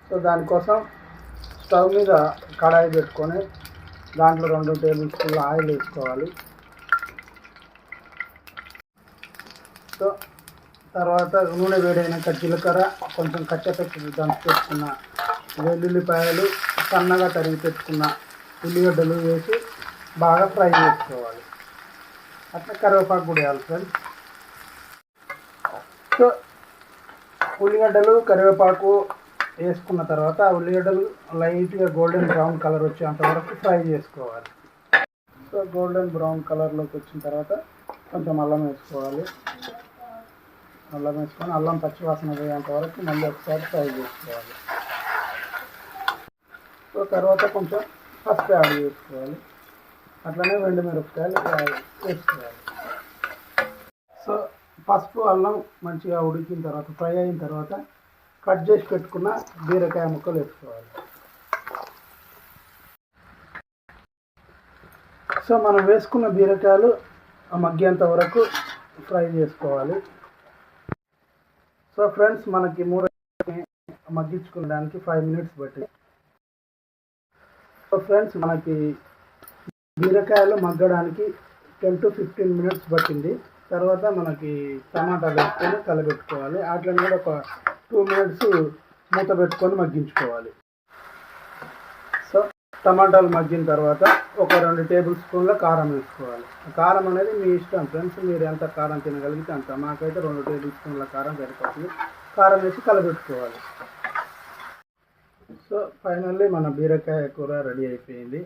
So దానికోసం stove మీద కడాయి పెట్టుకొని దాంట్లో 2 టేబుల్ స్పూన్ల ఆయిల్ వేసుకోవాలి. సో తర్వాత నూనె వేడైనాక జీలకర్ర, కొంచెం కచ్చపెట్టి దంచి పెట్టుకున్న వెల్లుల్లిపాయలు, సన్నగా తరిగి పెట్టుకున్న ఉల్లిగడ్డలు వేసి బాగా ఫ్రై చేసుకోవాలి. అట్లా కరివేపాకు కూడా వేయాలి ఫ్రెండ్స్. సో ఉల్లిగడ్డలు కరివేపాకు వేసుకున్న తర్వాత ఆ ఉల్లిగడ్డలు లైట్గా గోల్డెన్ బ్రౌన్ కలర్ వచ్చేంత వరకు ఫ్రై చేసుకోవాలి. సో గోల్డెన్ బ్రౌన్ కలర్లోకి వచ్చిన తర్వాత కొంచెం అల్లం వేసుకోవాలి. అల్లం వేసుకొని అల్లం పచ్చివాసన పోయేంత వరకు మళ్ళీ ఒకసారి ఫ్రై చేసుకోవాలి. సో తర్వాత కొంచెం పసుపు యాడ్ చేసుకోవాలి. అట్లనే 2 మిరపకాయలు వేసుకోవాలి. సో పసుపు అల్లం మంచిగా ఉడికిన తర్వాత ఫ్రై అయిన తర్వాత కట్ చేసి పెట్టుకున్న బీరకాయ ముక్కలు వేసుకోవాలి. సో మనం వేసుకున్న బీరకాయలు మగ్గేంత వరకు ఫ్రై చేసుకోవాలి. సో ఫ్రెండ్స్ మనకి మగ్గించుకోవడానికి 5 మినిట్స్ పట్టింది. సో ఫ్రెండ్స్ మనకి బీరకాయలు మగ్గడానికి 10 to 15 మినిట్స్ పట్టింది. తర్వాత మనకి టమాటా వేసుకొని కలబెట్టుకోవాలి. అట్లనే కూడా ఒక 2 మినిట్స్ మూత పెట్టుకొని మగ్గించుకోవాలి. సో టమాటాలు మగ్గిన తర్వాత ఒక 2 టేబుల్ స్పూన్ల కారం వేసుకోవాలి. కారం అనేది మీ ఇష్టం ఫ్రెండ్స్, మీరు ఎంత కారం తినగలిగితే అంత. మాకైతే 2 టేబుల్ స్పూన్ల కారం సరిపోతుంది. కారం వేసి కలబెట్టుకోవాలి. సో ఫైనల్లీ మన బీరకాయ కూర రెడీ అయిపోయింది.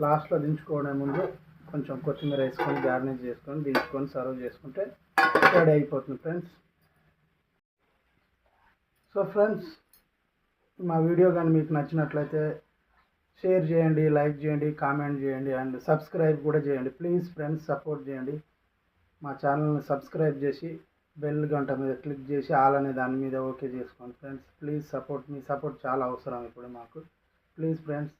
లాస్ట్లో దించుకోవడం ముందు కొంచెం కొత్తిమీర వేసుకొని గార్నిష్ చేసుకొని దించుకొని సర్వ్ చేసుకుంటే రెడీ అయిపోతుంది ఫ్రెండ్స్. సో ఫ్రెండ్స్ మా వీడియో కానీ మీకు నచ్చినట్లయితే షేర్ చేయండి, లైక్ చేయండి, కామెంట్ చేయండి అండ్ సబ్స్క్రైబ్ కూడా చేయండి. ప్లీజ్ ఫ్రెండ్స్ సపోర్ట్ చేయండి. మా ఛానల్ని సబ్స్క్రైబ్ చేసి బెల్ గంట మీద క్లిక్ చేసి ఆల్ అనే దాని మీద ఓకే చేసుకోండి friends. Please support, me support చాలా అవసరం ఇప్పుడు మాకు. Please friends.